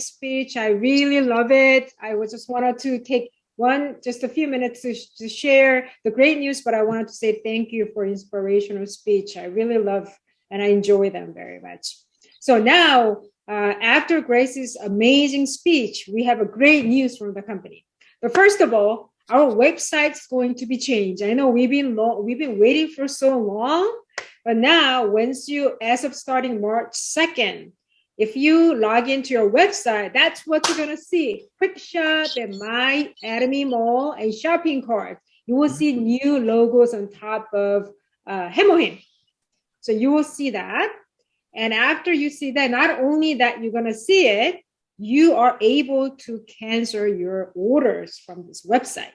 speech. I really love it. I just wanted to take just a few minutes to share the great news, but I wanted to say thank you for inspirational speech. I really love and I enjoy them very much. So now, after Grace's amazing speech, we have a great news from the company. But first of all, our website's going to be changed. I know we've been waiting for so long, but now as of starting March 2nd, if you log into your website, that's what you're gonna see. Quick Shop and My Atomy Mall and shopping cart. You will see new logos on top of Hemohim. So you will see that. And after you see that, not only that you're gonna see it, you are able to cancel your orders from this website.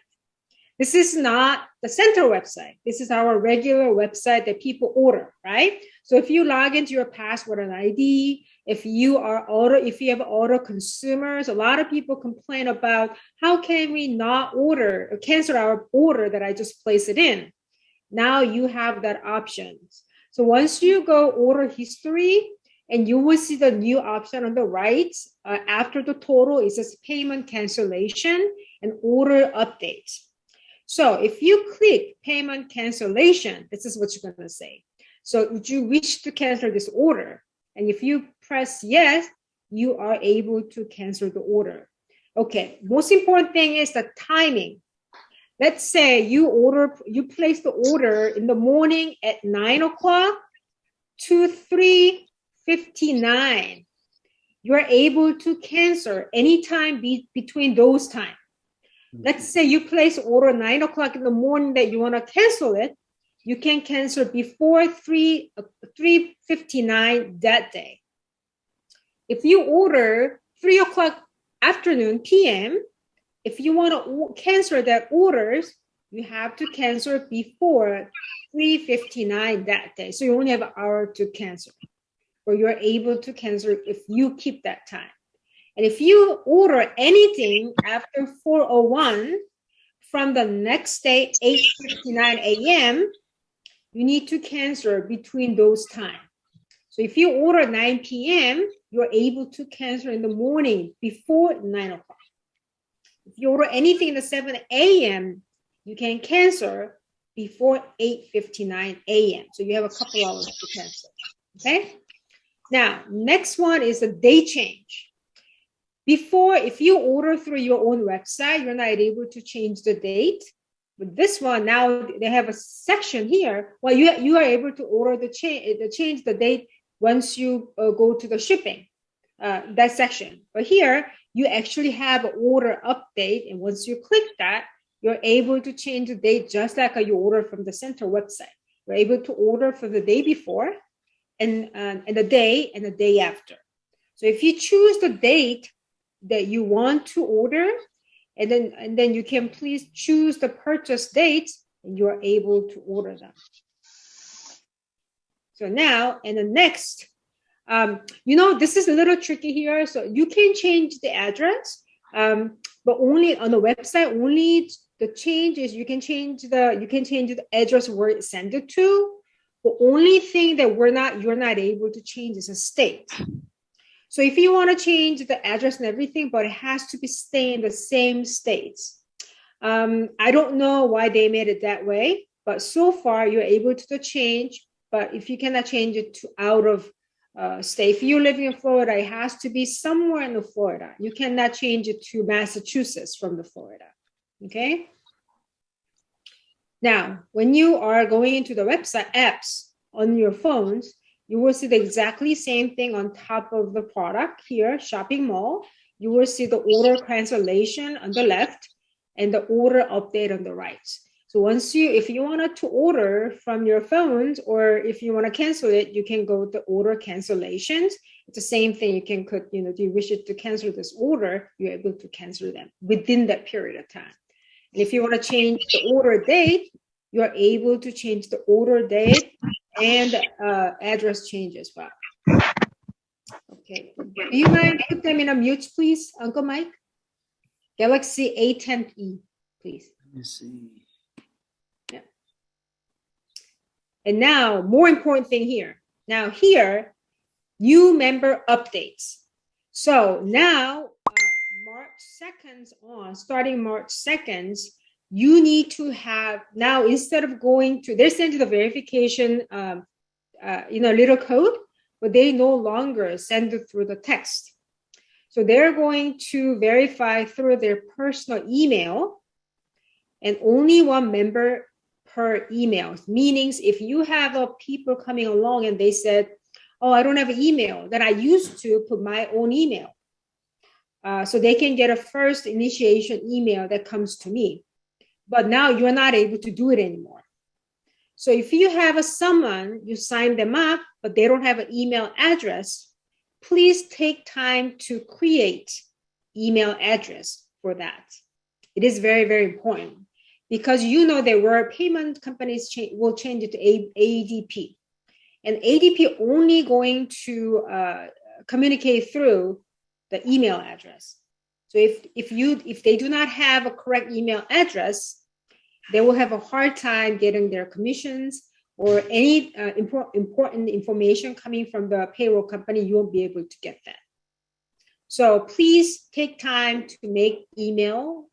This is not the center website. This is our regular website that people order, right? So if you log into your password and ID, if you have auto consumers, a lot of people complain about how can we not order or cancel our order that I just placed it in. Now you have that option. So once you go order history, and you will see the new option on the right, after the total, it says payment cancellation and order update. So if you click payment cancellation, this is what you're gonna say. So would you wish to cancel this order? And if you press yes, you are able to cancel the order. Okay, most important thing is the timing. Let's say you place the order in the morning at 9 o'clock to 3:59. You're able to cancel anytime between those times. Let's say you place order 9 o'clock in the morning that you want to cancel it. You can cancel before 3:59 that day. If you order 3 o'clock afternoon PM, if you want to cancel that orders, you have to cancel before 3:59 that day. So you only have an hour to cancel, or you're able to cancel if you keep that time. And if you order anything after 4:01 from the next day, 8:59 a.m., you need to cancel between those times. So if you order 9 p.m., you're able to cancel in the morning before 9 o'clock. If you order anything in the 7 a.m., you can cancel before 8:59 a.m. So you have a couple hours to cancel, okay? Now, next one is the date change. Before, if you order through your own website, you're not able to change the date. But this one, now they have a section here. Well, you are able to order change the date once you go to the shipping, that section. But here, you actually have an order update. And once you click that, you're able to change the date just like you order from the center website. You're able to order for the day before and the day and the day after. So if you choose the date that you want to order, and then you can please choose the purchase dates, and you are able to order them. So now, and the next, this is a little tricky here. So you can change the address, but only on the website. Only the change is you can change the address where it's sent it to. The only thing that you're not able to change is a state. So if you want to change the address and everything, but it has to be stay in the same states. I don't know why they made it that way, but so far you're able to change. But if you cannot change it to out of state, if you're living in Florida, it has to be somewhere in the Florida. You cannot change it to Massachusetts from the Florida, okay? Now, when you are going into the website apps on your phones, you will see the exactly same thing on top of the product here, shopping mall. You will see the order cancellation on the left and the order update on the right. So if you wanted to order from your phones, or if you want to cancel it, you can go to order cancellations. It's the same thing. You can do you wish it to cancel this order, you're able to cancel them within that period of time. And if you want to change the order date, you're able to change the order date and address change as well. Okay, do you mind put them in a mute, please, Uncle Mike? Galaxy A10e, please. Let me see. Yeah. And now, more important thing here. Now here, new member updates. So now, March 2nd on, starting March 2nd, you need to have, now instead of going to, they send you the verification, little code, but they no longer send it through the text. So they're going to verify through their personal email, and only one member per email. Meaning if you have people coming along and they said, oh, I don't have an email, then I used to put my own email. So they can get a first initiation email that comes to me. But now you're not able to do it anymore. So if you have someone, you sign them up, but they don't have an email address, please take time to create email address for that. It is very, very important because there were payment companies will change it to ADP. And ADP only going to communicate through the email address. So if they do not have a correct email address, they will have a hard time getting their commissions or any important information coming from the payroll company. You won't be able to get that. So please take time to make email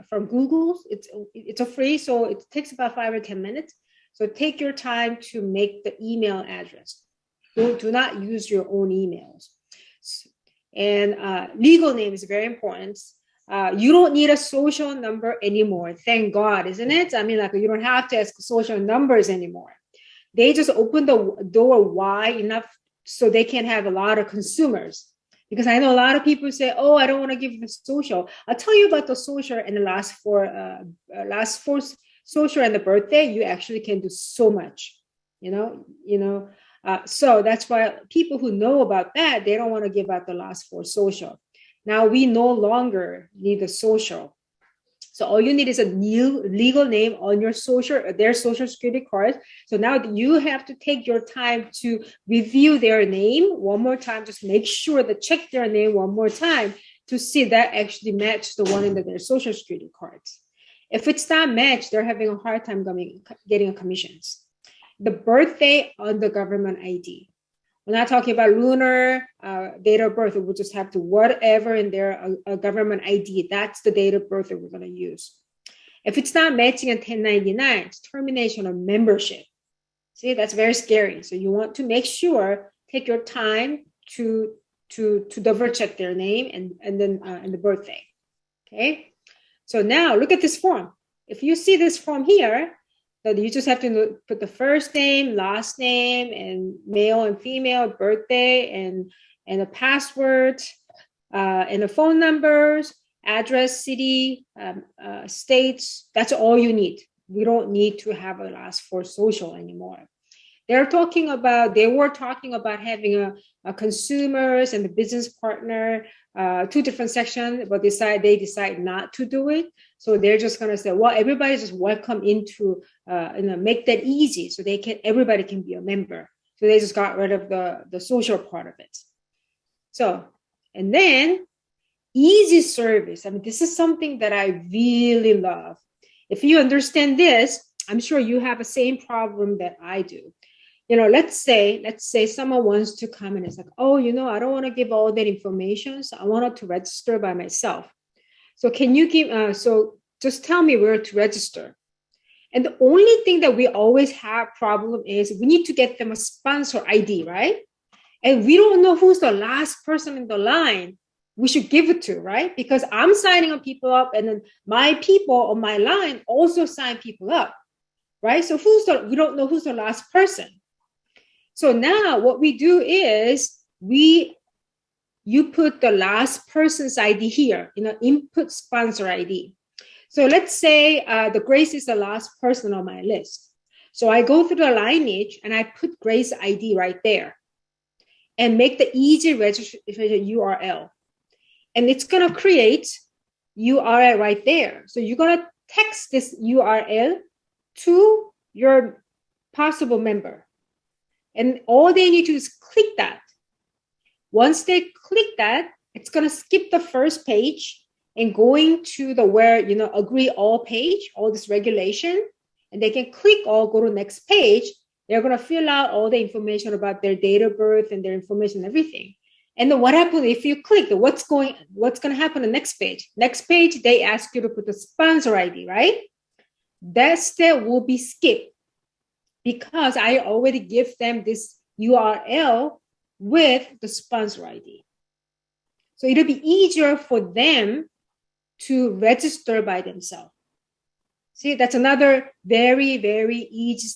from Google. It's a free, so it takes about 5 or 10 minutes. So take your time to make the email address. Do not use your own emails. And legal name is very important. You don't need a social number anymore. Thank God, isn't it? I mean, you don't have to ask social numbers anymore. They just open the door wide enough so they can have a lot of consumers. Because I know a lot of people say, oh, I don't want to give the social. I'll tell you about the social and the last four social and the birthday. You actually can do so much, so that's why people who know about that, they don't want to give out the last four social. Now we no longer need a social. So all you need is a new legal name on your their social security card. So now you have to take your time to review their name one more time. Just make sure to check their name one more time to see that actually match the one in their social security cards. If it's not matched, they're having a hard time getting commissions. The birthday on the government ID. We're not talking about lunar date of birth. We'll just have to whatever in their government ID. That's the date of birth that we're going to use. If it's not matching a 1099, it's termination of membership. See, that's very scary. So you want to make sure, take your time to double check their name and then the birthday. Okay. So now look at this form. If you see this form here, so you just have to put the first name, last name, and male and female, birthday, and a password, and the phone numbers, address, city, states. That's all you need. We don't need to have a last four social anymore. They were talking about having a consumers and the business partner, two different sections, but they decide not to do it. So they're just going to say, well, everybody's just welcome into, make that easy so everybody can be a member. So they just got rid of the social part of it. So, and then easy service. I mean, this is something that I really love. If you understand this, I'm sure you have the same problem that I do. Let's say someone wants to come and it's like, oh, I don't want to give all that information. So I wanted to register by myself. So can you so just tell me where to register. And the only thing that we always have problem is we need to get them a sponsor ID, right? And we don't know who's the last person in the line we should give it to, right? Because I'm signing people up and then my people on my line also sign people up, right? So we don't know who's the last person. So now what we do is you put the last person's ID here, input sponsor ID. So let's say the Grace is the last person on my list. So I go through the lineage and I put Grace ID right there and make the easy registration URL. And it's going to create URL right there. So you're going to text this URL to your possible member. And all they need to do is click that. Once they click that, it's going to skip the first page and going to the agree all page, all this regulation. And they can click all, go to the next page. They're going to fill out all the information about their date of birth and their information and everything. And then what happened if you click? What's going to happen on the next page? Next page, they ask you to put the sponsor ID, right? That step will be skipped because I already give them this URL with the sponsor ID. So it'll be easier for them to register by themselves. See, that's another very, very easy